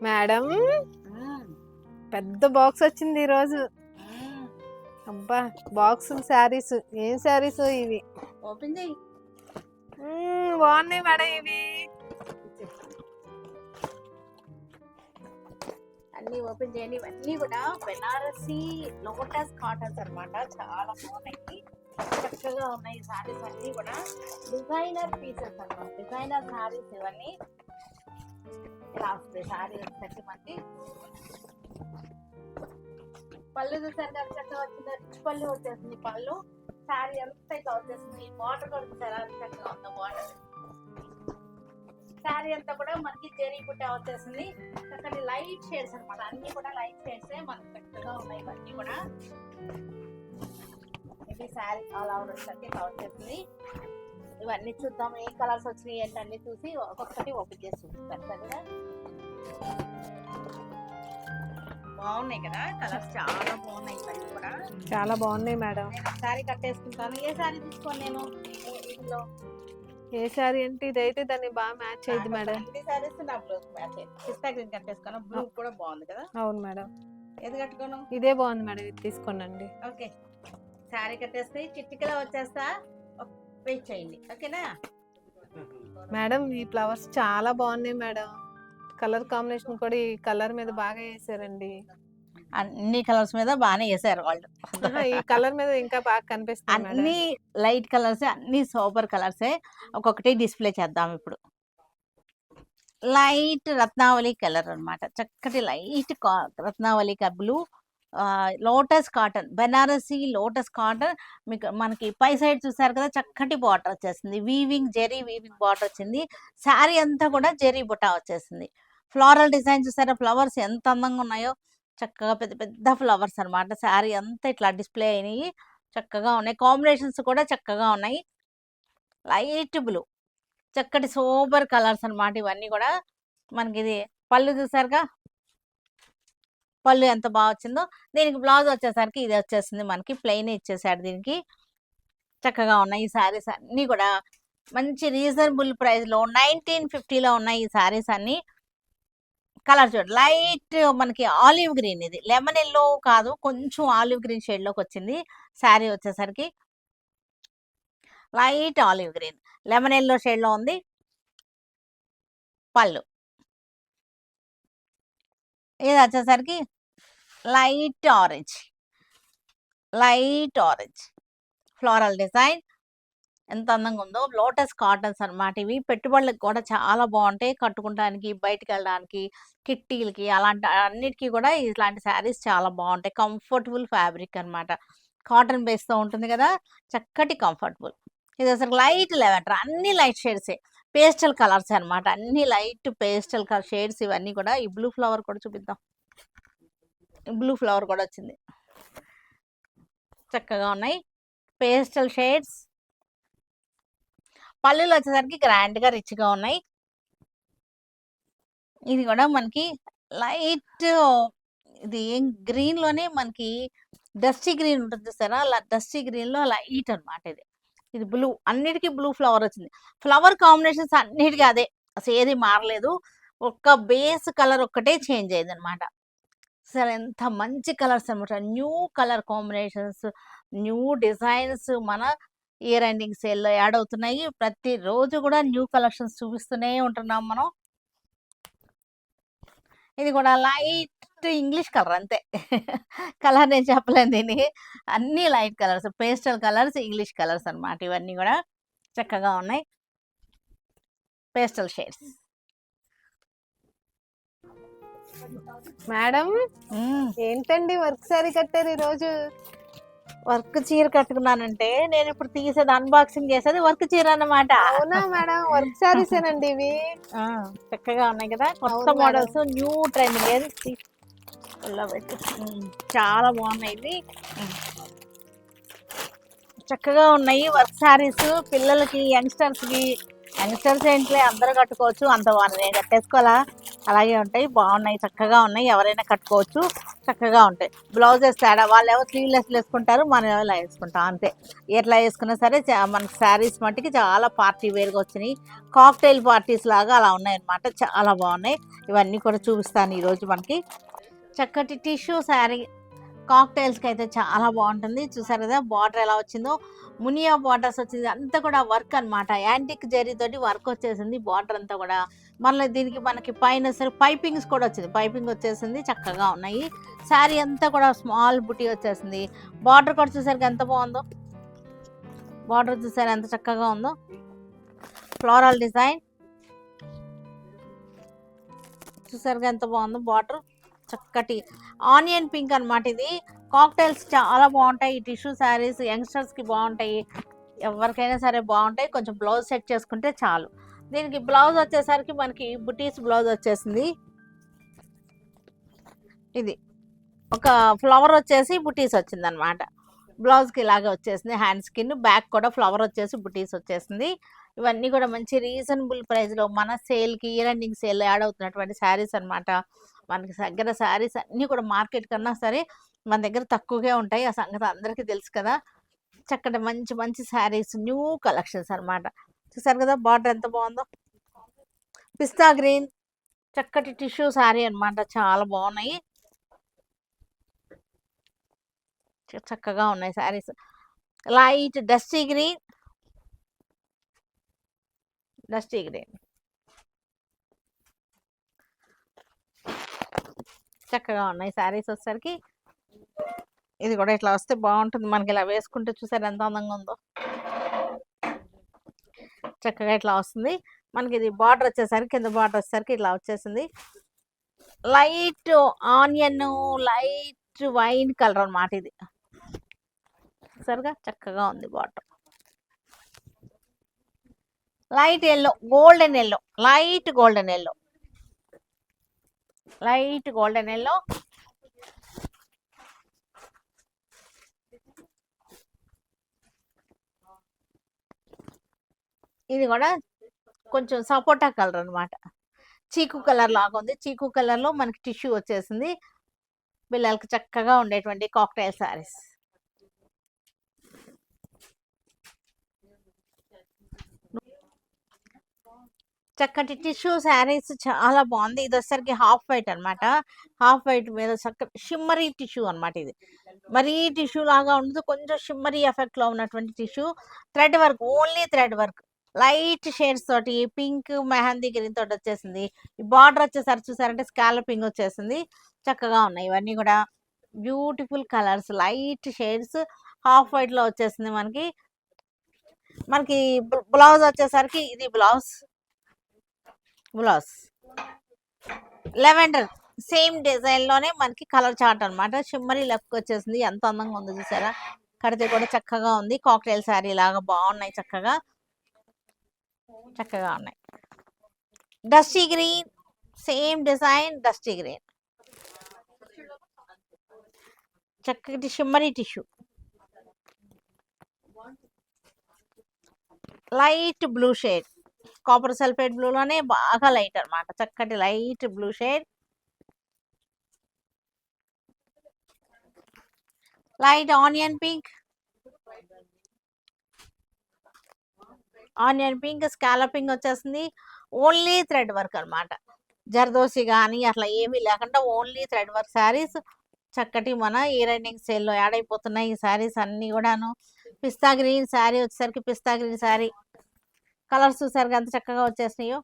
Madam పెద్ద box వచ్చింది ఈరోజు. అబ్బా బాక్స్ శారీస్, ఏం శారీస్ ఇవి? ఓపెన్ చేయి. బాగున్నాయి మేడం ఇవి. అన్ని ఓపెన్ చేయండి. ఇవన్నీ కూడా బెనారసి లోటస్ కాటన్స్ అన్నమాట. చాలా బాగున్నాయి, చక్కగా ఉన్నాయి. సారీస్ అన్ని కూడా డిజైనర్ పీసెస్ అన్నమాట. డిజైనర్ సారీస్ ఇవన్నీ. ఇలా వస్తాయి సారీ వచ్చేసరికి మనకి. పళ్ళు చూసారు కదా, చక్కగా వచ్చింది. రిచ్ పళ్ళు వచ్చేసింది. పళ్ళు సారీ అంతా ఇట్లా వచ్చేసింది. బార్డర్ కూడా చూసారా, చక్కగా ఉన్న బార్డర్. శారీ అంతా కూడా మనకి జెరీ బుట్ట వచ్చేసింది. చక్కటి లైట్ షేడ్స్ అనమాట. అన్ని కూడా లైట్ షేడ్స్ మనకి చక్కగా ఉన్నాయి. ఇవన్నీ కూడా ఇది శారీ ఆల్ అవుట్ వచ్చేసరికి వచ్చేసింది. ఇవన్నీ చూద్దాం ఏ కలర్స్ వచ్చినాయి ఏంటన్నీ చూసి ఒక్కొక్కటి ఓపెన్ చేసి చూపిస్తాను సరేనా. బాగున్నాయి కదా కలర్స్, చాలా బాగున్నాయి. ఇవన్నీ కూడా చాలా బాగున్నాయి మేడం. శారీ కట్టేసుకుంటాను. ఏ శారీ తీసుకోండి నేను వీటిలో? ఏ శారీ అంటే ఇదైతే దాన్ని బాగా మ్యాచ్ అయ్యింది మేడం. అన్ని శారీస్ నా బ్లౌజ్ మ్యాచ్ అయ్యింది. పిస్తా గ్రీన్ కట్టేసుకోను. బ్లూ కూడా బాగుంది కదా. అవును మేడం. ఏది కట్టుకోను? ఇదే బాగుంది మేడం, ఇది తీసుకోండి. ఓకే, శారీ కట్టేస్తే చిట్టికలా వచ్చేస్తా. వెయిట్ చేయండి ఓకేనా మేడం. ఈ ఫ్లవర్స్ చాలా బాగున్నాయి మేడం. కలర్ కాంబినేషన్ కూడా ఈ కలర్ మీద బాగా వేసారండి. అన్ని కలర్స్ మీద బాగానే వేసారు వాళ్ళు. ఈ కలర్ మీద ఇంకా బాగా కనిపిస్తుంది మేడం. అన్ని లైట్ కలర్స్, అన్ని సూపర్ కలర్సే. ఒక్కొక్కటి డిస్ప్లే చేద్దాం ఇప్పుడు. లైట్ రత్నావళి కలర్ అన్నమాట. చక్కటి light Ratnavali blue, lotus cotton, Benarasi lotus cotton. మీకు మనకి పై సైడ్ చూసారు కదా, చక్కటి బార్డర్ వచ్చేసింది. వీవింగ్ జెరీ వీవింగ్ బార్డర్ వచ్చింది. శారీ అంతా కూడా జెరీ బుటా వచ్చేసింది. ఫ్లోరల్ డిజైన్ చూసారా, ఫ్లవర్స్ ఎంత అందంగా ఉన్నాయో. చక్కగా పెద్ద పెద్ద ఫ్లవర్స్ అన్నమాట. శారీ అంతా ఇట్లా డిస్ప్లే అయినాయి. చక్కగా ఉన్నాయి. కాంబినేషన్స్ కూడా చక్కగా ఉన్నాయి. లైట్ బ్లూ, చక్కటి సూపర్ కలర్స్ అన్నమాట. ఇవన్నీ కూడా మనకి. ఇది పళ్ళు చూసారుగా, పళ్ళు ఎంత బాగా వచ్చిందో. దీనికి బ్లౌజ్ వచ్చేసరికి ఇది వచ్చేసింది మనకి. ప్లెయిన్ ఇచ్చేసాడు దీనికి. చక్కగా ఉన్నాయి ఈ శారీస్ అన్నీ కూడా. మంచి రీజనబుల్ ప్రైస్లో 1950లో ఉన్నాయి ఈ శారీస్ అన్నీ. కలర్ చూడండి, లైట్ మనకి ఆలివ్ గ్రీన్. ఇది లెమన్ ఎల్లో కాదు, కొంచెం ఆలివ్ గ్రీన్ షేడ్లోకి వచ్చింది శారీ వచ్చేసరికి. Light olive green, lemon yellow షేడ్లో ఉంది పళ్ళు. ఇది వచ్చేసరికి light orange, light orange floral design. ఎంత అందంగా ఉందో. లోటస్ కాటన్స్ అన్నమాట. ఇవి పెట్టుబడులకు కూడా చాలా బాగుంటాయి. కట్టుకోవడానికి, బయటికి వెళ్ళడానికి, కిట్టీలకి, అలాంటి అన్నిటికీ కూడా ఇలాంటి శారీస్ చాలా బాగుంటాయి. కంఫర్టబుల్ ఫ్యాబ్రిక్ అన్నమాట. కాటన్ బేస్తో ఉంటుంది కదా, చక్కటి కంఫర్టబుల్. ఇది అసలు లైట్ లెవెండర్, అన్ని లైట్ షేడ్సే. పేస్టల్ కలర్స్ అన్నమాట. అన్ని లైట్ పేస్టల్ కలర్ షేడ్స్ ఇవన్నీ కూడా. ఈ బ్లూ ఫ్లవర్ కూడా చూపిద్దాం. బ్లూ ఫ్లవర్ కూడా వచ్చింది. చక్కగా ఉన్నాయి పేస్టల్ షేడ్స్. పళ్ళులు వచ్చేసరికి గ్రాండ్గా రిచ్గా ఉన్నాయి. ఇది కూడా మనకి లైట్, ఇది ఏం గ్రీన్లోనే మనకి డస్టీ గ్రీన్ ఉంటుంది చూసారా, అలా డస్టీ గ్రీన్లో లైట్ అనమాట. ఇది బ్లూ, అన్నిటికీ బ్లూ ఫ్లవర్ వచ్చింది. ఫ్లవర్ కాంబినేషన్స్ అన్నిటికీ అదే, అసలు ఏది మారలేదు. ఒక్క బేస్ కలర్ ఒక్కటే చేంజ్ అయ్యింది అనమాట. సరే, ఎంత మంచి కలర్స్ అనమాట. New colour combinations, new designs మన ఇయర్ ఎండింగ్ సేల్లో యాడ్ అవుతున్నాయి. ప్రతిరోజు కూడా న్యూ కలెక్షన్స్ చూపిస్తూనే ఉంటున్నాం మనం. ఇది కూడా లైట్ ఇంగ్లీష్ కలర్ అంతే. కలర్ నేను చెప్పలేను దీన్ని. అన్ని light colours, pastel colours, English colours అన్నమాట. ఇవన్నీ కూడా చక్కగా ఉన్నాయి. Pastel shades. మేడం ఏంటండి వర్క్ సారీ కట్టారు ఈరోజు? వర్క్ చీర కట్టుకున్నానంటే నేను ఇప్పుడు తీసేది, అన్బాక్సింగ్ చేసేది వర్క్ చీర అన్నమాట. అవునా మేడం? వర్క్ సారీస్ ఏనండి ఇవి? చక్కగా ఉన్నాయి కదా, కొత్త మోడల్స్, న్యూ ట్రెండింగ్. ఏది చాలా బాగున్నాయి ఇవి. చక్కగా ఉన్నాయి వర్క్ సారీస్. పిల్లలకి, యంగ్స్టర్స్ ఏంటి అందరూ కట్టుకోవచ్చు. అంత నేను కట్టేసుకోవాలా, అలాగే ఉంటాయి. బాగున్నాయి, చక్కగా ఉన్నాయి. ఎవరైనా కట్టుకోవచ్చు. చక్కగా ఉంటాయి. బ్లౌజెస్ తేడా, వాళ్ళు ఏమో స్లీవ్లెస్ వేసుకుంటారు, మనం ఏమో ఇలా వేసుకుంటాం అంతే. ఎట్లా వేసుకున్నా సరే మనకి శారీస్ మట్టికి చాలా పార్టీ వేర్గా వచ్చినాయి. కాక్టైల్ పార్టీస్ లాగా అలా ఉన్నాయన్నమాట, చాలా బాగున్నాయి. ఇవన్నీ కూడా చూపిస్తాను ఈరోజు. మనకి చక్కటి టిష్యూ శారీ కాక్టైల్స్కి అయితే చాలా బాగుంటుంది. చూసారు కదా బార్డర్ ఎలా వచ్చిందో, మునియా బార్డర్స్ వచ్చింది, అంతా కూడా వర్క్ అనమాట. యాంటిక్ జరీతోటి వర్క్ వచ్చేసింది బార్డర్ అంతా కూడా. మళ్ళీ దీనికి మనకి పైన సరే పైపింగ్స్ కూడా వచ్చింది, పైపింగ్ వచ్చేసింది, చక్కగా ఉన్నాయి. శారీ అంతా కూడా స్మాల్ బుటీ వచ్చేసింది. బార్డర్ కూడా చూసారు ఎంత బాగుందో, బార్డర్ చూసారు ఎంత చక్కగా ఉందో, ఫ్లోరల్ డిజైన్ చూసారుగా ఎంత బాగుందో బార్డర్. చక్కటి ఆనియన్ పింక్ అనమాట ఇది. కాక్టైల్స్ చాలా బాగుంటాయి. ఈ టిష్యూ శారీస్ యంగ్స్టర్స్కి బాగుంటాయి, ఎవరికైనా సరే బాగుంటాయి. కొంచెం బ్లౌజ్ సెట్ చేసుకుంటే చాలు. దీనికి బ్లౌజ్ వచ్చేసరికి మనకి బుటీస్ బ్లౌజ్ వచ్చేసింది. ఇది ఒక ఫ్లవర్ వచ్చేసి బుటీస్ వచ్చింది అనమాట. బ్లౌజ్కి ఇలాగే వచ్చేసింది, హ్యాండ్ స్కిన్, బ్యాక్ కూడా ఫ్లవర్ వచ్చేసి బుటీస్ వచ్చేసింది. ఇవన్నీ కూడా మంచి రీజనబుల్ ప్రైస్లో మన సేల్కి, ఇయర్ ఎండింగ్ సేల్ యాడ్ అవుతున్నటువంటి శారీస్ అనమాట. మనకి దగ్గర శారీస్ అన్నీ కూడా మార్కెట్ కన్నా సరే మన దగ్గర తక్కువగా ఉంటాయి, ఆ సంగతి అందరికీ తెలుసు కదా. చక్కటి మంచి మంచి శారీస్, న్యూ కలెక్షన్స్ అనమాట. చూసారు కదా బార్డర్ ఎంత బాగుందో, పిస్తా గ్రీన్, చక్కటి టిష్యూ శారీ అనమాట, చాలా బాగున్నాయి, చక్కగా ఉన్నాయి saris. Light dusty green, dusty green చక్కగా ఉన్నాయి శారీస్ వచ్చేసరికి. ఇది కూడా ఇట్లా వస్తే బాగుంటుంది మనకి, ఇలా వేసుకుంటే చూసారు ఎంత అందంగా ఉందో, చక్కగా ఇట్లా వస్తుంది మనకి. ఇది బార్డర్ వచ్చేసరికి, కింద బార్డర్ వచ్చేసరికి ఇట్లా వచ్చేసింది. Light onion, light wine colour అన్నమాట ఇది. సరిగా చక్కగా ఉంది border. Light yellow, golden yellow, light golden yellow, light golden yellow. ఇది కూడా కొంచెం సపోటా కలర్ అనమాట, చీకు కలర్ లాగా ఉంది. చీకు కలర్లో మనకి టిష్యూ వచ్చేసింది. పిల్లలకి చక్కగా ఉండేటువంటి కాక్టైల్ శారీస్. చక్కటి టిష్యూ శారీస్ చాలా బాగుంది. ఇది వచ్చేసరికి హాఫ్ వైట్ అనమాట, హాఫ్ వైట్ మీద చక్కటి షిమ్మరీ టిష్యూ అనమాట. ఇది మరీ టిష్యూ లాగా ఉండదు, కొంచెం షిమ్మరీ ఎఫెక్ట్లో ఉన్నటువంటి tissue. Thread work, only thread work, light shades తోటి, పింక్ మెహందీ గ్రీన్ తోటి వచ్చేసింది. ఈ బార్డర్ వచ్చేసరికి చూసారంటే స్కాలపింగ్ వచ్చేసింది, చక్కగా ఉన్నాయి. ఇవన్నీ కూడా beautiful colours, light shades, half వైట్లో వచ్చేసింది మనకి. మనకి బ్లౌజ్ వచ్చేసరికి ఇది blouse, blouse lavender same design లోనే మనకి కలర్ చార్ట్ అనమాట. షిమ్మరీ లెఫ్ట్ వచ్చేసింది, ఎంత అందంగా ఉందో చూసారా. కడితే కూడా చక్కగా ఉంది, కాక్టైల్ శారీ లాగా బాగున్నాయి, చక్కగా చక్కగా ఉన్నాయి. Dusty green, same design, dusty green, చక్కటి shimmery tissue. Light blue shade, copper sulphate బ్లూలోనే బాగా లైట్ అనమాట, చక్కటి light blue shade. Light onion pink, onion pink scalloping వచ్చేసింది. ఓన్లీ థ్రెడ్ వర్క్ అనమాట, జర్దోసి కానీ అట్లా ఏమీ లేకుండా ఓన్లీ థ్రెడ్ వర్క్ శారీస్. చక్కటి మన ఇయర్ ఎండింగ్ సేల్లో యాడ్ అయిపోతున్నాయి ఈ శారీస్ అన్నీ కూడాను. పిస్తా గ్రీన్ శారీ వచ్చేసరికి, పిస్తా గ్రీన్ శారీ కలర్స్ చూసారు ఎంత చక్కగా వచ్చేసినాయో.